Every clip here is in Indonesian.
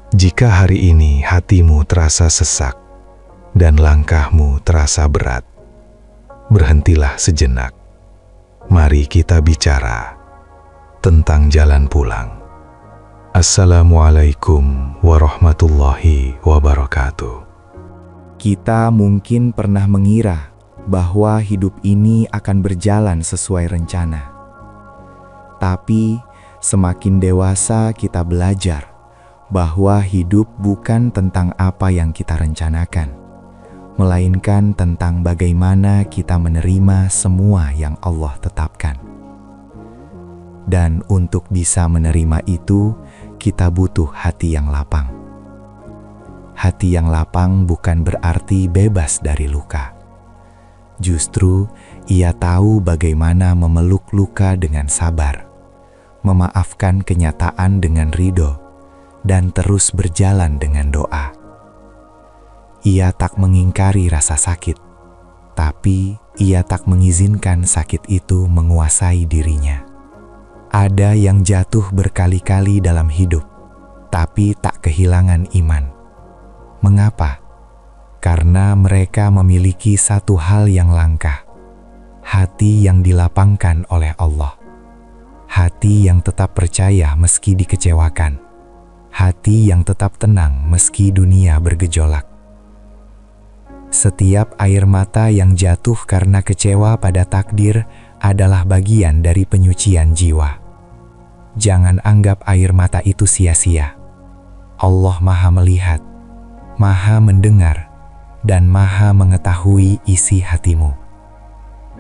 Jika hari ini hatimu terasa sesak dan langkahmu terasa berat, berhentilah sejenak. Mari kita bicara tentang jalan pulang. Assalamualaikum warahmatullahi wabarakatuh. Kita mungkin pernah mengira bahwa hidup ini akan berjalan sesuai rencana. Tapi semakin dewasa kita belajar bahwa hidup bukan tentang apa yang kita rencanakan, melainkan tentang bagaimana kita menerima semua yang Allah tetapkan. Dan untuk bisa menerima itu, kita butuh hati yang lapang. Hati yang lapang bukan berarti bebas dari luka. Justru, ia tahu bagaimana memeluk luka dengan sabar, memaafkan kenyataan dengan ridho, dan terus berjalan dengan doa. Ia tak mengingkari rasa sakit, tapi ia tak mengizinkan sakit itu menguasai dirinya. Ada yang jatuh berkali-kali dalam hidup, tapi tak kehilangan iman. Mengapa? Karena mereka memiliki satu hal yang langka, hati yang dilapangkan oleh Allah. Hati yang tetap percaya meski dikecewakan. Hati yang tetap tenang meski dunia bergejolak. Setiap air mata yang jatuh karena kecewa pada takdir adalah bagian dari penyucian jiwa. Jangan anggap air mata itu sia-sia. Allah Maha melihat, Maha mendengar, dan Maha mengetahui isi hatimu.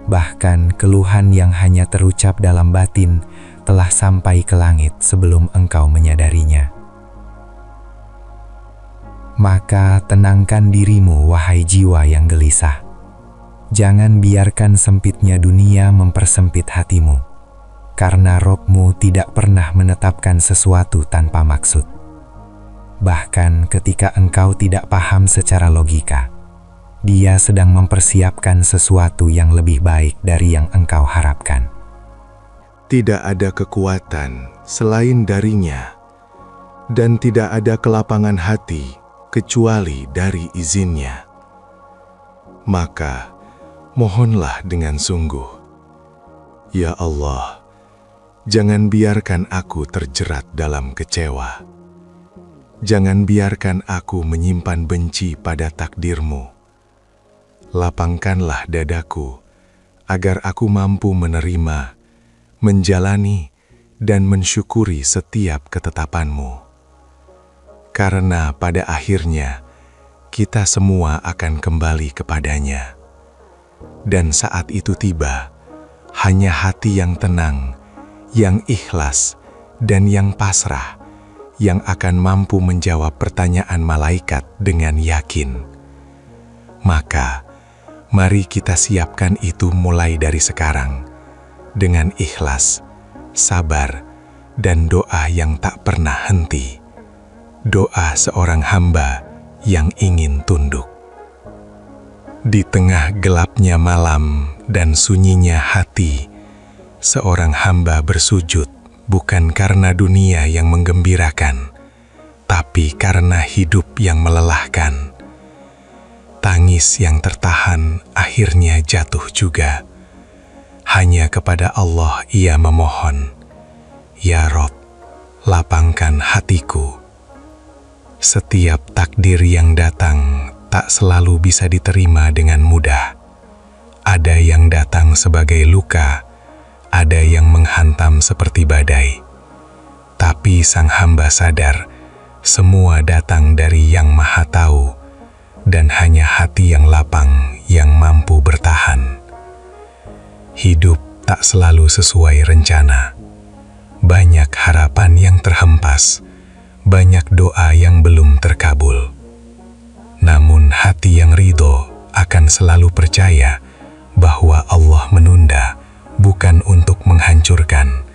Bahkan keluhan yang hanya terucap dalam batin telah sampai ke langit sebelum engkau menyadarinya. Maka tenangkan dirimu, wahai jiwa yang gelisah. Jangan biarkan sempitnya dunia mempersempit hatimu, karena Rabb-mu tidak pernah menetapkan sesuatu tanpa maksud. Bahkan ketika engkau tidak paham secara logika, Dia sedang mempersiapkan sesuatu yang lebih baik dari yang engkau harapkan. Tidak ada kekuatan selain darinya, dan tidak ada kelapangan hati kecuali dari izinnya. Maka, mohonlah dengan sungguh, Ya Allah, jangan biarkan aku terjerat dalam kecewa. Jangan biarkan aku menyimpan benci pada takdir-Mu. Lapangkanlah dadaku, agar aku mampu menerima, menjalani, dan mensyukuri setiap ketetapan-Mu. Karena pada akhirnya, kita semua akan kembali kepadanya. Dan saat itu tiba, hanya hati yang tenang, yang ikhlas, dan yang pasrah, yang akan mampu menjawab pertanyaan malaikat dengan yakin. Maka, mari kita siapkan itu mulai dari sekarang, dengan ikhlas, sabar, dan doa yang tak pernah henti. Doa seorang hamba yang ingin tunduk. Di tengah gelapnya malam dan sunyinya hati, seorang hamba bersujud bukan karena dunia yang menggembirakan, tapi karena hidup yang melelahkan. Tangis yang tertahan akhirnya jatuh juga. Hanya kepada Allah ia memohon, Ya Rabb, lapangkan hatiku. Setiap takdir yang datang tak selalu bisa diterima dengan mudah. Ada yang datang sebagai luka, ada yang menghantam seperti badai. Tapi sang hamba sadar, semua datang dari Yang Maha Tahu, dan hanya hati yang lapang yang mampu bertahan. Hidup tak selalu sesuai rencana. Banyak harapan yang terhempas, banyak doa yang belum terkabul. Namun hati yang ridho akan selalu percaya bahwa Allah menunda bukan untuk menghancurkan,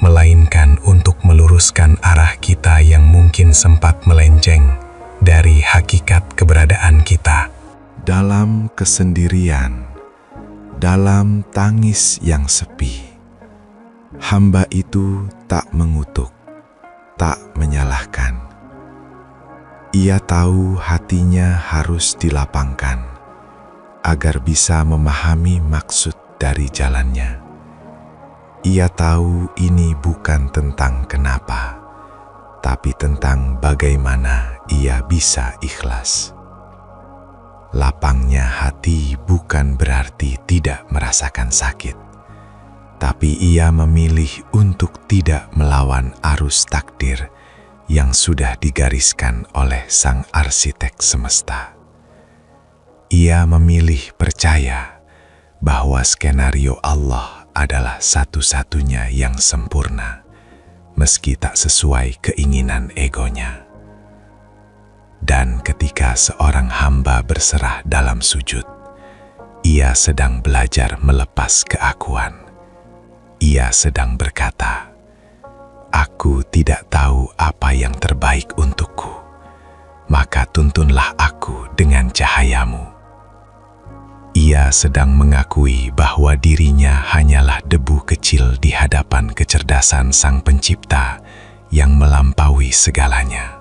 melainkan untuk meluruskan arah kita yang mungkin sempat melenceng dari hakikat keberadaan kita. Dalam kesendirian, dalam tangis yang sepi, hamba itu tak mengutuk, tak menyalahkan. Ia tahu hatinya harus dilapangkan agar bisa memahami maksud dari jalannya. Ia tahu ini bukan tentang kenapa, tapi tentang bagaimana ia bisa ikhlas. Lapangnya hati bukan berarti tidak merasakan sakit, tapi ia memilih untuk tidak melawan arus takdir yang sudah digariskan oleh sang arsitek semesta. Ia memilih percaya bahwa skenario Allah adalah satu-satunya yang sempurna, meski tak sesuai keinginan egonya. Dan ketika seorang hamba berserah dalam sujud, ia sedang belajar melepas keakuan. Ia sedang berkata, "Aku tidak tahu apa yang terbaik untukku, maka tuntunlah aku dengan cahayamu." Ia sedang mengakui bahwa dirinya hanyalah debu kecil di hadapan kecerdasan Sang Pencipta yang melampaui segalanya.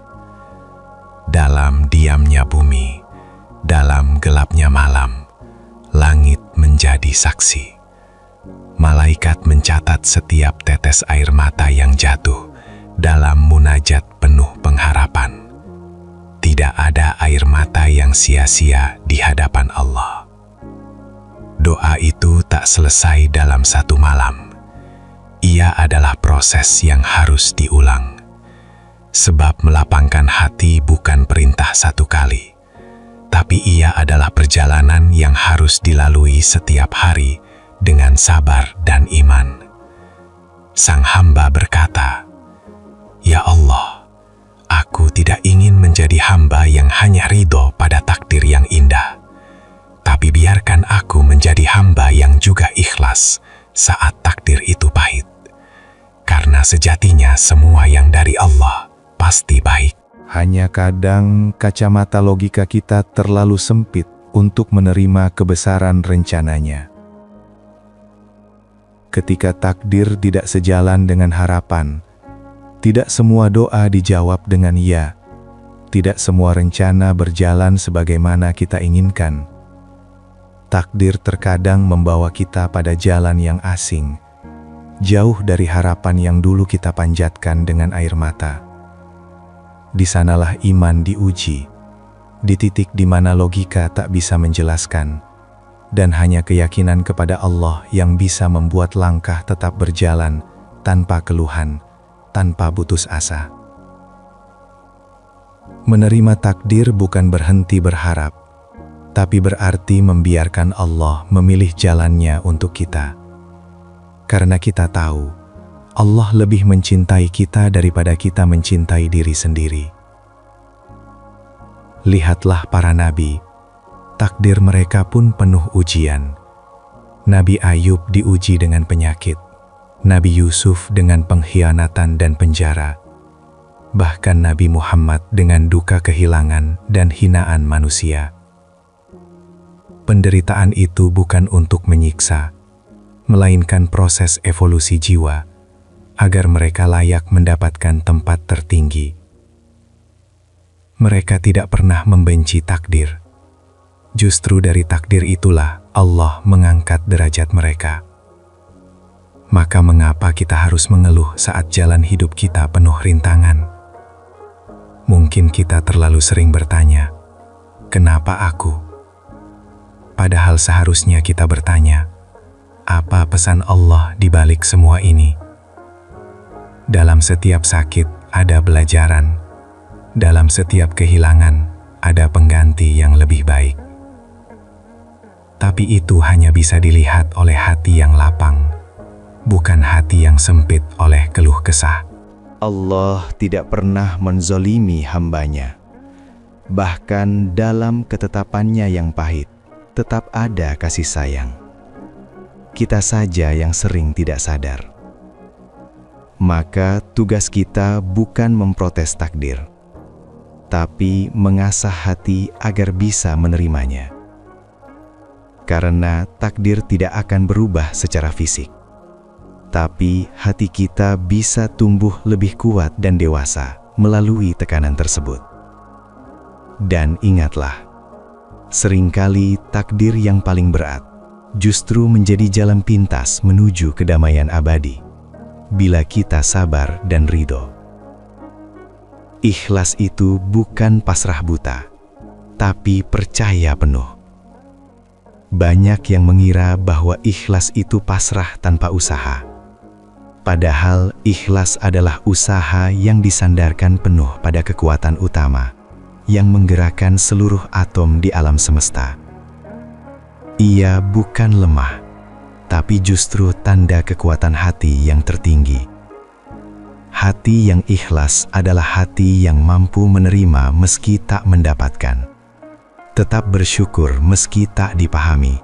Dalam diamnya bumi, dalam gelapnya malam, langit menjadi saksi. Malaikat mencatat setiap tetes air mata yang jatuh dalam munajat penuh pengharapan. Tidak ada air mata yang sia-sia di hadapan Allah. Doa itu tak selesai dalam satu malam. Ia adalah proses yang harus diulang. Sebab melapangkan hati bukan perintah satu kali, tapi ia adalah perjalanan yang harus dilalui setiap hari dengan sabar dan iman. Sang hamba berkata, "Ya Allah, aku tidak ingin menjadi hamba yang hanya ridho pada takdir yang indah, tapi biarkan aku menjadi hamba yang juga ikhlas saat takdir itu pahit. Karena sejatinya semua yang dari Allah pasti baik." Hanya kadang kacamata logika kita terlalu sempit untuk menerima kebesaran rencananya. Ketika takdir tidak sejalan dengan harapan, tidak semua doa dijawab dengan ya, tidak semua rencana berjalan sebagaimana kita inginkan. Takdir terkadang membawa kita pada jalan yang asing, jauh dari harapan yang dulu kita panjatkan dengan air mata. Di sanalah iman diuji, di titik di mana logika tak bisa menjelaskan, dan hanya keyakinan kepada Allah yang bisa membuat langkah tetap berjalan tanpa keluhan, tanpa putus asa. Menerima takdir bukan berhenti berharap, tapi berarti membiarkan Allah memilih jalannya untuk kita. Karena kita tahu, Allah lebih mencintai kita daripada kita mencintai diri sendiri. Lihatlah para nabi, takdir mereka pun penuh ujian. Nabi Ayub diuji dengan penyakit, Nabi Yusuf dengan pengkhianatan dan penjara, bahkan Nabi Muhammad dengan duka kehilangan dan hinaan manusia. Penderitaan itu bukan untuk menyiksa, melainkan proses evolusi jiwa, agar mereka layak mendapatkan tempat tertinggi. Mereka tidak pernah membenci takdir. Justru dari takdir itulah Allah mengangkat derajat mereka. Maka mengapa kita harus mengeluh saat jalan hidup kita penuh rintangan? Mungkin kita terlalu sering bertanya, "Kenapa aku?" Padahal seharusnya kita bertanya, apa pesan Allah di balik semua ini? Dalam setiap sakit ada pelajaran, dalam setiap kehilangan ada pengganti yang lebih baik. Tapi itu hanya bisa dilihat oleh hati yang lapang, bukan hati yang sempit oleh keluh kesah. Allah tidak pernah menzolimi hambanya. Bahkan dalam ketetapannya yang pahit, tetap ada kasih sayang. Kita saja yang sering tidak sadar. Maka tugas kita bukan memprotes takdir, tapi mengasah hati agar bisa menerimanya. Karena takdir tidak akan berubah secara fisik, tapi hati kita bisa tumbuh lebih kuat dan dewasa melalui tekanan tersebut. Dan ingatlah, seringkali takdir yang paling berat justru menjadi jalan pintas menuju kedamaian abadi bila kita sabar dan ridho. Ikhlas itu bukan pasrah buta, tapi percaya penuh. Banyak yang mengira bahwa ikhlas itu pasrah tanpa usaha. Padahal ikhlas adalah usaha yang disandarkan penuh pada kekuatan utama yang menggerakkan seluruh atom di alam semesta. Ia bukan lemah, tapi justru tanda kekuatan hati yang tertinggi. Hati yang ikhlas adalah hati yang mampu menerima meski tak mendapatkan, tetap bersyukur meski tak dipahami,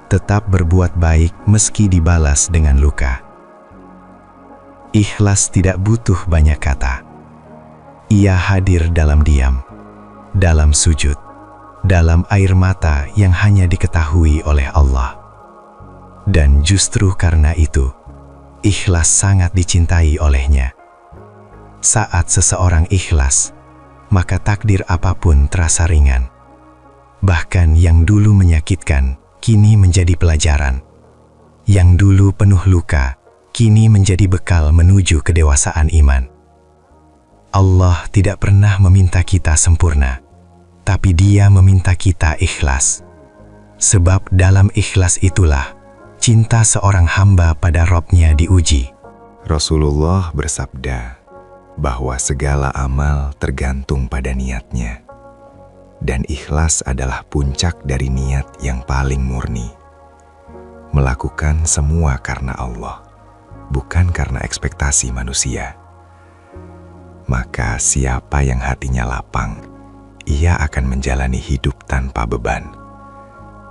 tetap berbuat baik meski dibalas dengan luka. Ikhlas tidak butuh banyak kata. Ia hadir dalam diam, dalam sujud, dalam air mata yang hanya diketahui oleh Allah. Dan justru karena itu, ikhlas sangat dicintai olehnya. Saat seseorang ikhlas, maka takdir apapun terasa ringan. Bahkan yang dulu menyakitkan, kini menjadi pelajaran. Yang dulu penuh luka, kini menjadi bekal menuju kedewasaan iman. Allah tidak pernah meminta kita sempurna, tapi Dia meminta kita ikhlas. Sebab dalam ikhlas itulah cinta seorang hamba pada Robnya diuji. Rasulullah bersabda bahwa segala amal tergantung pada niatnya. Dan ikhlas adalah puncak dari niat yang paling murni. Melakukan semua karena Allah, bukan karena ekspektasi manusia. Maka siapa yang hatinya lapang, ia akan menjalani hidup tanpa beban.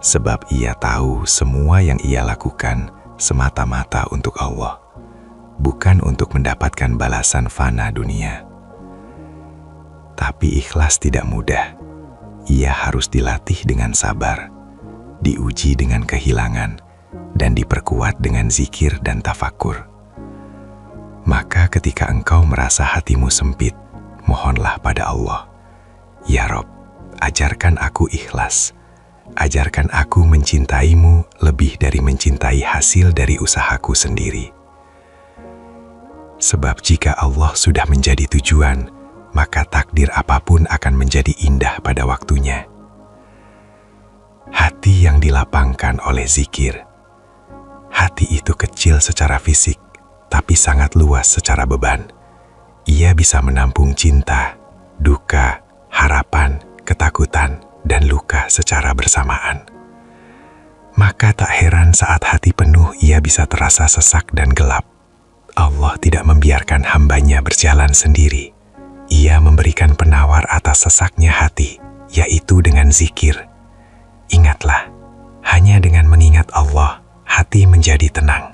Sebab ia tahu semua yang ia lakukan semata-mata untuk Allah, bukan untuk mendapatkan balasan fana dunia. Tapi ikhlas tidak mudah. Ia harus dilatih dengan sabar, diuji dengan kehilangan, dan diperkuat dengan zikir dan tafakur. Maka ketika engkau merasa hatimu sempit, mohonlah pada Allah, "Ya Rob, ajarkan aku ikhlas. Ajarkan aku mencintaimu lebih dari mencintai hasil dari usahaku sendiri." Sebab jika Allah sudah menjadi tujuan, maka takdir apapun akan menjadi indah pada waktunya. Hati yang dilapangkan oleh zikir. Hati itu kecil secara fisik, tapi sangat luas secara beban. Ia bisa menampung cinta, duka, harapan, ketakutan, dan luka secara bersamaan. Maka tak heran saat hati penuh ia bisa terasa sesak dan gelap. Allah tidak membiarkan hambanya berjalan sendiri. Ia memberikan penawar atas sesaknya hati, yaitu dengan zikir. Ingatlah, hanya dengan mengingat Allah, hati menjadi tenang.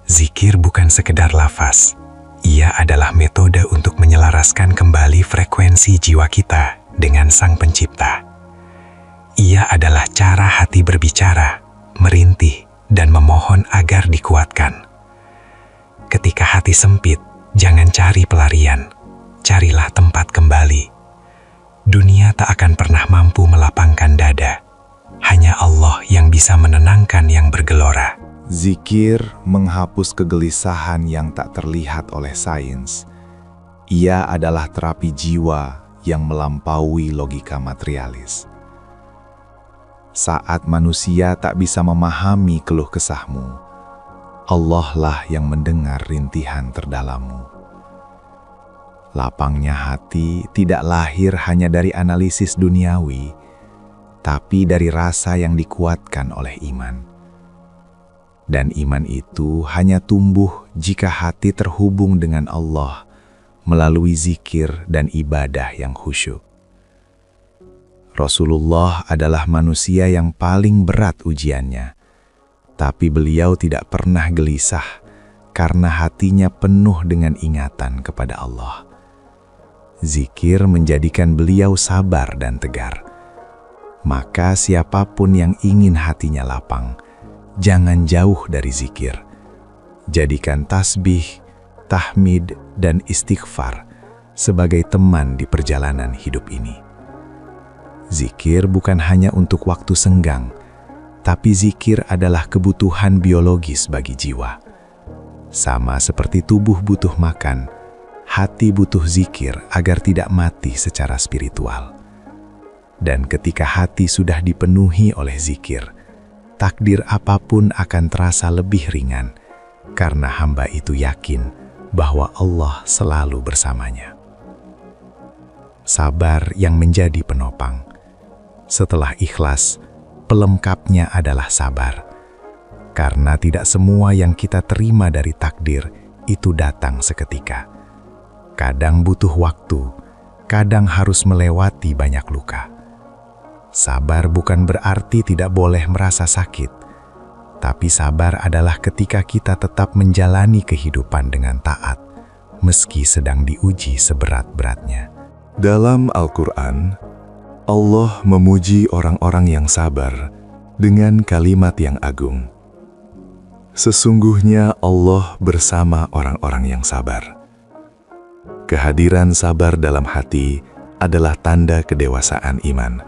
Zikir bukan sekedar lafaz. Ia adalah metode untuk menyelaraskan kembali frekuensi jiwa kita dengan Sang Pencipta. Ia adalah cara hati berbicara, merintih, dan memohon agar dikuatkan. Ketika hati sempit, jangan cari pelarian, carilah tempat kembali. Dunia tak akan pernah mampu melapangkan dada. Hanya Allah yang bisa menenangkan yang bergelora. Zikir menghapus kegelisahan yang tak terlihat oleh sains. Ia adalah terapi jiwa yang melampaui logika materialis. Saat manusia tak bisa memahami keluh kesahmu, Allah lah yang mendengar rintihan terdalammu. Lapangnya hati tidak lahir hanya dari analisis duniawi, tapi dari rasa yang dikuatkan oleh iman. Dan iman itu hanya tumbuh jika hati terhubung dengan Allah melalui zikir dan ibadah yang khusyuk. Rasulullah adalah manusia yang paling berat ujiannya, tapi beliau tidak pernah gelisah karena hatinya penuh dengan ingatan kepada Allah. Zikir menjadikan beliau sabar dan tegar. Maka siapapun yang ingin hatinya lapang, jangan jauh dari zikir. Jadikan tasbih, tahmid, dan istighfar sebagai teman di perjalanan hidup ini. Zikir bukan hanya untuk waktu senggang, tapi zikir adalah kebutuhan biologis bagi jiwa. Sama seperti tubuh butuh makan, hati butuh zikir agar tidak mati secara spiritual. Dan ketika hati sudah dipenuhi oleh zikir, takdir apapun akan terasa lebih ringan, karena hamba itu yakin bahwa Allah selalu bersamanya. Sabar yang menjadi penopang. Setelah ikhlas, pelengkapnya adalah sabar. Karena tidak semua yang kita terima dari takdir itu datang seketika. Kadang butuh waktu, kadang harus melewati banyak luka. Sabar bukan berarti tidak boleh merasa sakit, tapi sabar adalah ketika kita tetap menjalani kehidupan dengan taat, meski sedang diuji seberat-beratnya. Dalam Al-Quran, Allah memuji orang-orang yang sabar dengan kalimat yang agung. Sesungguhnya Allah bersama orang-orang yang sabar. Kehadiran sabar dalam hati adalah tanda kedewasaan iman.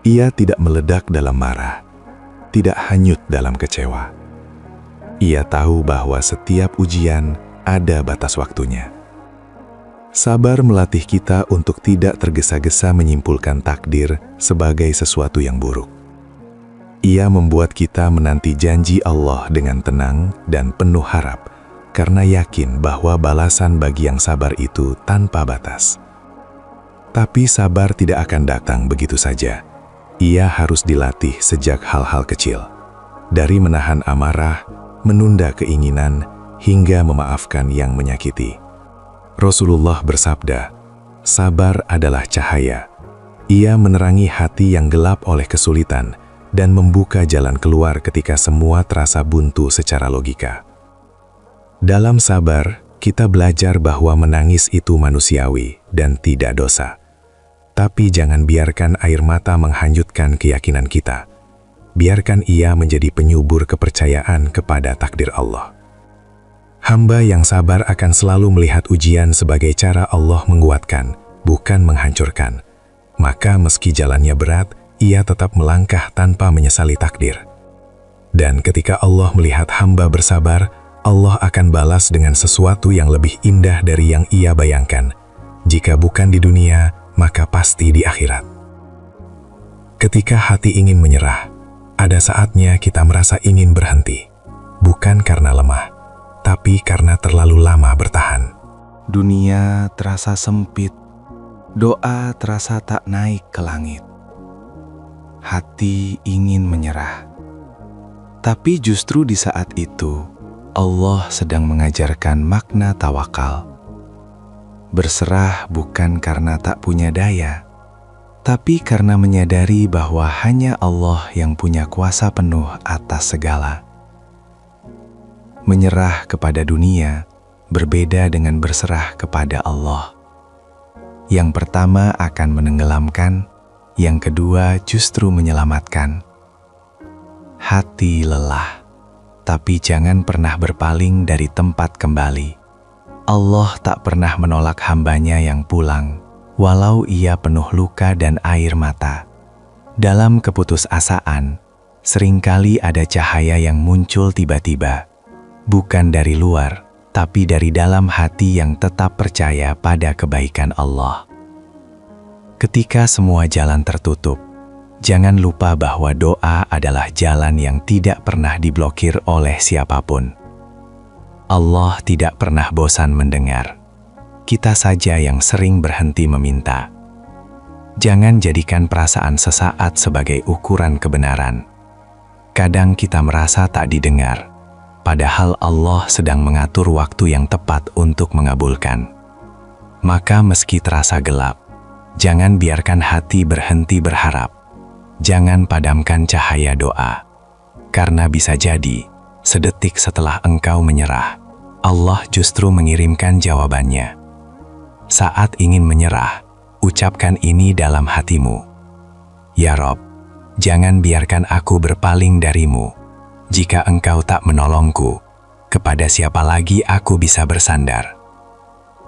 Ia tidak meledak dalam marah, tidak hanyut dalam kecewa. Ia tahu bahwa setiap ujian ada batas waktunya. Sabar melatih kita untuk tidak tergesa-gesa menyimpulkan takdir sebagai sesuatu yang buruk. Ia membuat kita menanti janji Allah dengan tenang dan penuh harap, karena yakin bahwa balasan bagi yang sabar itu tanpa batas. Tapi sabar tidak akan datang begitu saja. Ia harus dilatih sejak hal-hal kecil, dari menahan amarah, menunda keinginan, hingga memaafkan yang menyakiti. Rasulullah bersabda, sabar adalah cahaya. Ia menerangi hati yang gelap oleh kesulitan dan membuka jalan keluar ketika semua terasa buntu secara logika. Dalam sabar, kita belajar bahwa menangis itu manusiawi dan tidak dosa. Tapi jangan biarkan air mata menghanyutkan keyakinan kita. Biarkan ia menjadi penyubur kepercayaan kepada takdir Allah. Hamba yang sabar akan selalu melihat ujian sebagai cara Allah menguatkan, bukan menghancurkan. Maka meski jalannya berat, ia tetap melangkah tanpa menyesali takdir. Dan ketika Allah melihat hamba bersabar, Allah akan balas dengan sesuatu yang lebih indah dari yang ia bayangkan. Jika bukan di dunia, maka pasti di akhirat. Ketika hati ingin menyerah, ada saatnya kita merasa ingin berhenti. Bukan karena lemah, tapi karena terlalu lama bertahan. Dunia terasa sempit, doa terasa tak naik ke langit. Hati ingin menyerah. Tapi justru di saat itu, Allah sedang mengajarkan makna tawakal. Berserah bukan karena tak punya daya, tapi karena menyadari bahwa hanya Allah yang punya kuasa penuh atas segala. Menyerah kepada dunia berbeda dengan berserah kepada Allah. Yang pertama akan menenggelamkan, yang kedua justru menyelamatkan. Hati lelah, tapi jangan pernah berpaling dari tempat kembali. Allah tak pernah menolak hambanya yang pulang, walau ia penuh luka dan air mata. Dalam keputusasaan, seringkali ada cahaya yang muncul tiba-tiba. Bukan dari luar, tapi dari dalam hati yang tetap percaya pada kebaikan Allah. Ketika semua jalan tertutup, jangan lupa bahwa doa adalah jalan yang tidak pernah diblokir oleh siapapun. Allah tidak pernah bosan mendengar. Kita saja yang sering berhenti meminta. Jangan jadikan perasaan sesaat sebagai ukuran kebenaran. Kadang kita merasa tak didengar, padahal Allah sedang mengatur waktu yang tepat untuk mengabulkan. Maka meski terasa gelap, jangan biarkan hati berhenti berharap. Jangan padamkan cahaya doa. Karena bisa jadi, sedetik setelah engkau menyerah, Allah justru mengirimkan jawabannya. Saat ingin menyerah, ucapkan ini dalam hatimu. Ya Rob, jangan biarkan aku berpaling darimu. Jika engkau tak menolongku, kepada siapa lagi aku bisa bersandar?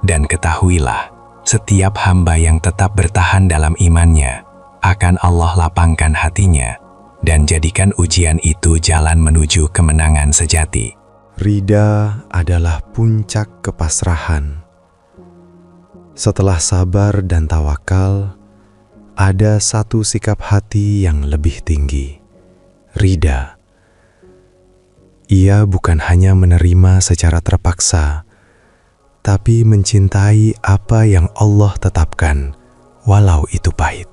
Dan ketahuilah, setiap hamba yang tetap bertahan dalam imannya, akan Allah lapangkan hatinya dan jadikan ujian itu jalan menuju kemenangan sejati. Ridha adalah puncak kepasrahan. Setelah sabar dan tawakal, ada satu sikap hati yang lebih tinggi, ridha. Ia bukan hanya menerima secara terpaksa, tapi mencintai apa yang Allah tetapkan, walau itu pahit.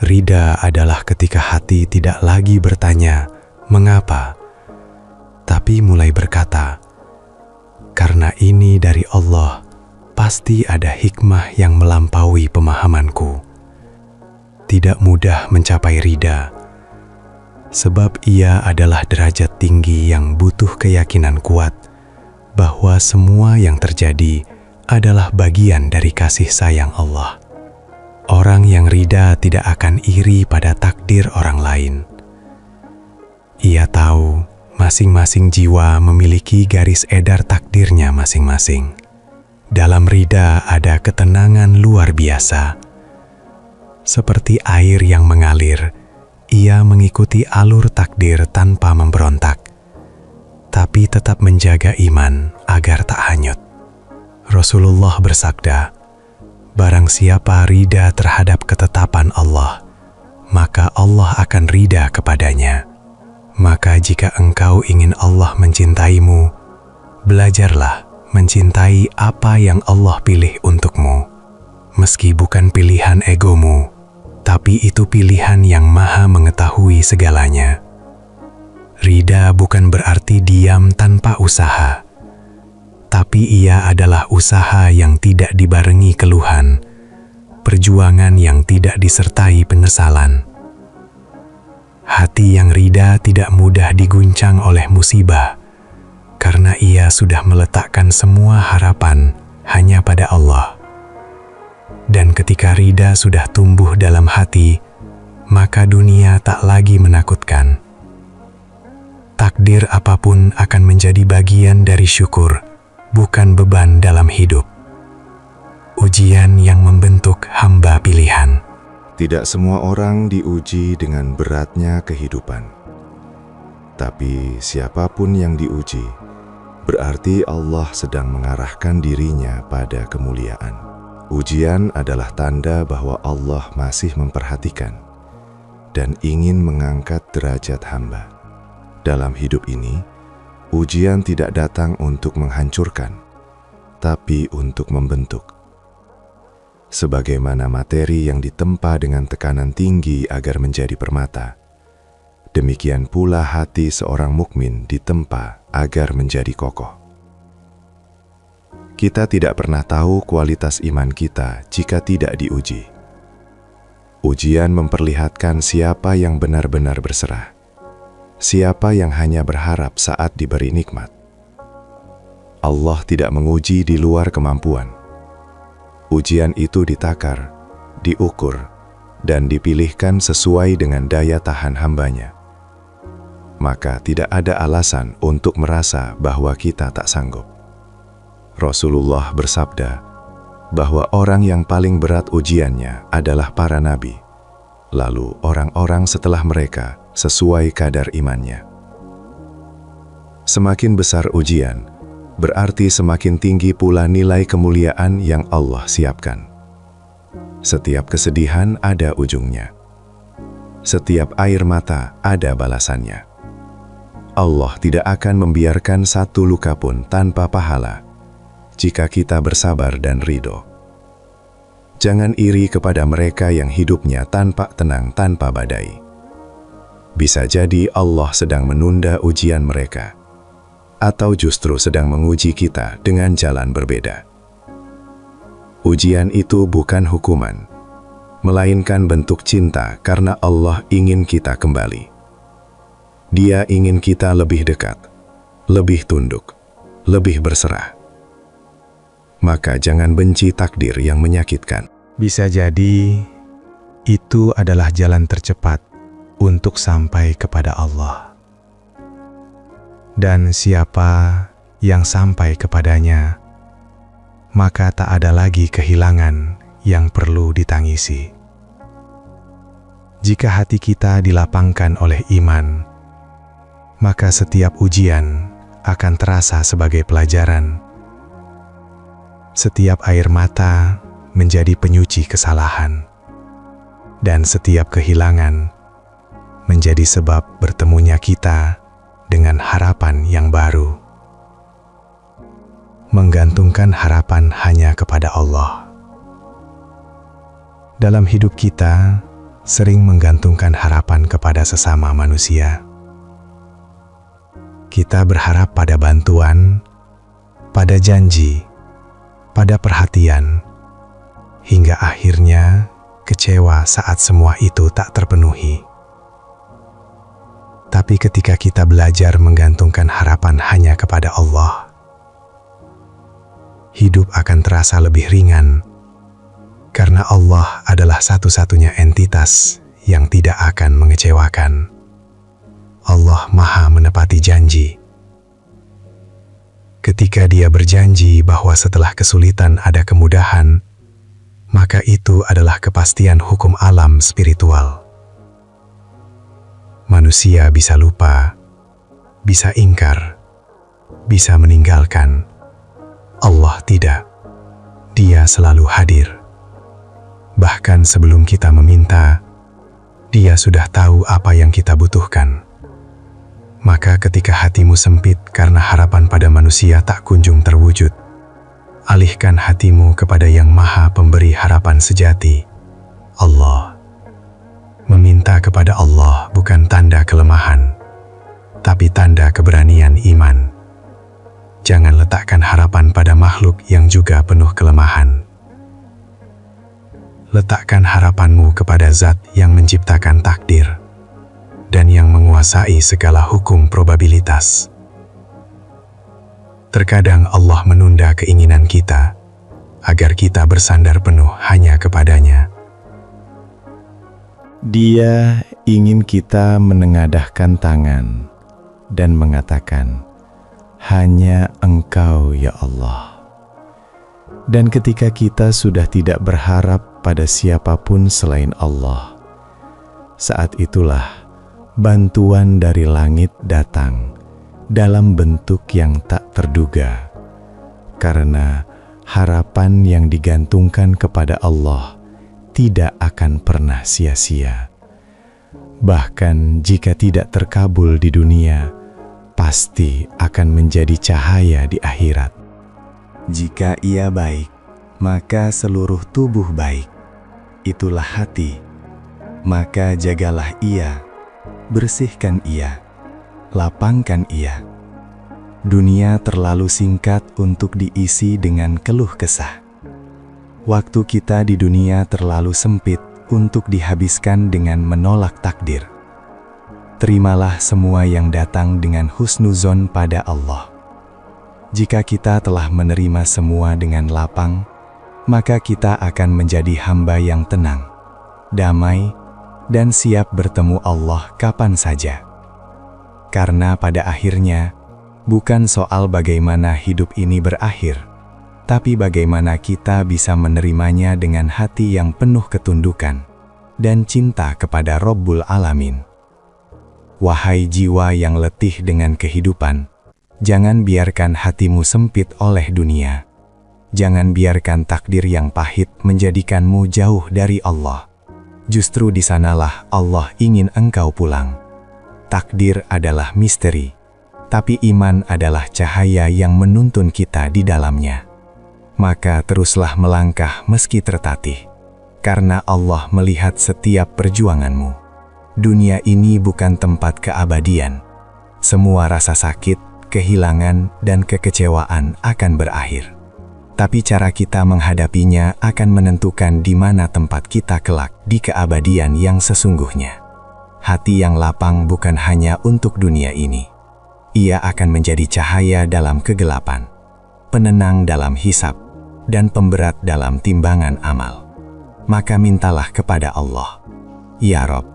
Ridha adalah ketika hati tidak lagi bertanya, "Mengapa?" tapi mulai berkata, "Karena ini dari Allah, pasti ada hikmah yang melampaui pemahamanku." Tidak mudah mencapai ridha, sebab ia adalah derajat tinggi yang butuh keyakinan kuat bahwa semua yang terjadi adalah bagian dari kasih sayang Allah. Orang yang ridha tidak akan iri pada takdir orang lain. Ia tahu masing-masing jiwa memiliki garis edar takdirnya masing-masing. Dalam ridha ada ketenangan luar biasa. Seperti air yang mengalir, ia mengikuti alur takdir tanpa memberontak, tapi tetap menjaga iman agar tak hanyut. Rasulullah bersabda, "Barang siapa ridha terhadap ketetapan Allah, maka Allah akan ridha kepadanya. Maka jika engkau ingin Allah mencintaimu, belajarlah mencintai apa yang Allah pilih untukmu. Meski bukan pilihan egomu, tapi itu pilihan yang Maha mengetahui segalanya." Ridha bukan berarti diam tanpa usaha, tapi ia adalah usaha yang tidak dibarengi keluhan, perjuangan yang tidak disertai penyesalan. Hati yang ridha tidak mudah diguncang oleh musibah, karena ia sudah meletakkan semua harapan hanya pada Allah. Dan ketika ridha sudah tumbuh dalam hati, maka dunia tak lagi menakutkan. Takdir apapun akan menjadi bagian dari syukur, bukan beban dalam hidup. Ujian yang membentuk hamba pilihan. Tidak semua orang diuji dengan beratnya kehidupan. Tapi siapapun yang diuji, berarti Allah sedang mengarahkan dirinya pada kemuliaan. Ujian adalah tanda bahwa Allah masih memperhatikan dan ingin mengangkat derajat hamba. Dalam hidup ini, ujian tidak datang untuk menghancurkan, tapi untuk membentuk. Sebagaimana materi yang ditempa dengan tekanan tinggi agar menjadi permata, demikian pula hati seorang mukmin ditempa agar menjadi kokoh. Kita tidak pernah tahu kualitas iman kita jika tidak diuji. Ujian memperlihatkan siapa yang benar-benar berserah, siapa yang hanya berharap saat diberi nikmat. Allah tidak menguji di luar kemampuan. Ujian itu ditakar, diukur, dan dipilihkan sesuai dengan daya tahan hambanya. Maka tidak ada alasan untuk merasa bahwa kita tak sanggup. Rasulullah bersabda bahwa orang yang paling berat ujiannya adalah para nabi, lalu orang-orang setelah mereka sesuai kadar imannya. Semakin besar ujian, berarti semakin tinggi pula nilai kemuliaan yang Allah siapkan. Setiap kesedihan ada ujungnya. Setiap air mata ada balasannya. Allah tidak akan membiarkan satu luka pun tanpa pahala jika kita bersabar dan ridho. Jangan iri kepada mereka yang hidupnya tanpa tenang, tanpa badai. Bisa jadi Allah sedang menunda ujian mereka, atau justru sedang menguji kita dengan jalan berbeda. Ujian itu bukan hukuman, melainkan bentuk cinta karena Allah ingin kita kembali. Dia ingin kita lebih dekat, lebih tunduk, lebih berserah. Maka jangan benci takdir yang menyakitkan. Bisa jadi itu adalah jalan tercepat untuk sampai kepada Allah. Dan siapa yang sampai kepadanya maka tak ada lagi kehilangan yang perlu ditangisi. Jika hati kita dilapangkan oleh iman, maka setiap ujian akan terasa sebagai pelajaran. Setiap air mata menjadi penyuci kesalahan, dan setiap kehilangan menjadi sebab bertemunya kita dengan harapan yang baru. Menggantungkan harapan hanya kepada Allah. Dalam hidup kita, sering menggantungkan harapan kepada sesama manusia. Kita berharap pada bantuan, pada janji, pada perhatian, hingga akhirnya kecewa saat semua itu tak terpenuhi. Tapi ketika kita belajar menggantungkan harapan hanya kepada Allah, hidup akan terasa lebih ringan, karena Allah adalah satu-satunya entitas yang tidak akan mengecewakan. Allah Maha menepati janji. Ketika Dia berjanji bahwa setelah kesulitan ada kemudahan, maka itu adalah kepastian hukum alam spiritual. Manusia bisa lupa, bisa ingkar, bisa meninggalkan. Allah tidak. Dia selalu hadir. Bahkan sebelum kita meminta, Dia sudah tahu apa yang kita butuhkan. Maka ketika hatimu sempit karena harapan pada manusia tak kunjung terwujud, alihkan hatimu kepada Yang Maha Pemberi harapan sejati, Allah. Meminta kepada Allah bukan tanda kelemahan, tapi tanda keberanian iman. Jangan letakkan harapan pada makhluk yang juga penuh kelemahan. Letakkan harapanmu kepada Zat yang menciptakan takdir dan yang menguasai segala hukum probabilitas. Terkadang Allah menunda keinginan kita agar kita bersandar penuh hanya kepadanya. Dia ingin kita menengadahkan tangan dan mengatakan, "Hanya Engkau ya Allah." Dan ketika kita sudah tidak berharap pada siapapun selain Allah, saat itulah bantuan dari langit datang dalam bentuk yang tak terduga. Karena harapan yang digantungkan kepada Allah tidak akan pernah sia-sia. Bahkan jika tidak terkabul di dunia, pasti akan menjadi cahaya di akhirat. Jika ia baik, maka seluruh tubuh baik. Itulah hati. Maka jagalah ia, bersihkan ia, lapangkan ia. Dunia terlalu singkat untuk diisi dengan keluh kesah. Waktu kita di dunia terlalu sempit untuk dihabiskan dengan menolak takdir. Terimalah semua yang datang dengan husnuzon pada Allah. Jika kita telah menerima semua dengan lapang, maka kita akan menjadi hamba yang tenang, damai, dan siap bertemu Allah kapan saja. Karena pada akhirnya, bukan soal bagaimana hidup ini berakhir, tapi bagaimana kita bisa menerimanya dengan hati yang penuh ketundukan dan cinta kepada Rabbul Alamin. Wahai jiwa yang letih dengan kehidupan, jangan biarkan hatimu sempit oleh dunia. Jangan biarkan takdir yang pahit menjadikanmu jauh dari Allah. Justru di sanalah Allah ingin engkau pulang. Takdir adalah misteri, tapi iman adalah cahaya yang menuntun kita di dalamnya. Maka teruslah melangkah meski tertatih, karena Allah melihat setiap perjuanganmu. Dunia ini bukan tempat keabadian. Semua rasa sakit, kehilangan, dan kekecewaan akan berakhir. Tapi cara kita menghadapinya akan menentukan di mana tempat kita kelak di keabadian yang sesungguhnya. Hati yang lapang bukan hanya untuk dunia ini. Ia akan menjadi cahaya dalam kegelapan, penenang dalam hisab, dan pemberat dalam timbangan amal. Maka mintalah kepada Allah, "Ya Rob,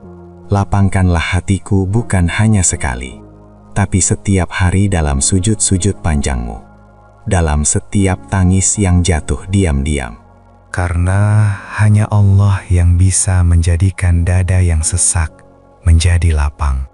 lapangkanlah hatiku bukan hanya sekali, tapi setiap hari dalam sujud-sujud panjangmu. dalam setiap tangis yang jatuh diam-diam. Karena hanya Allah yang bisa menjadikan dada yang sesak menjadi lapang.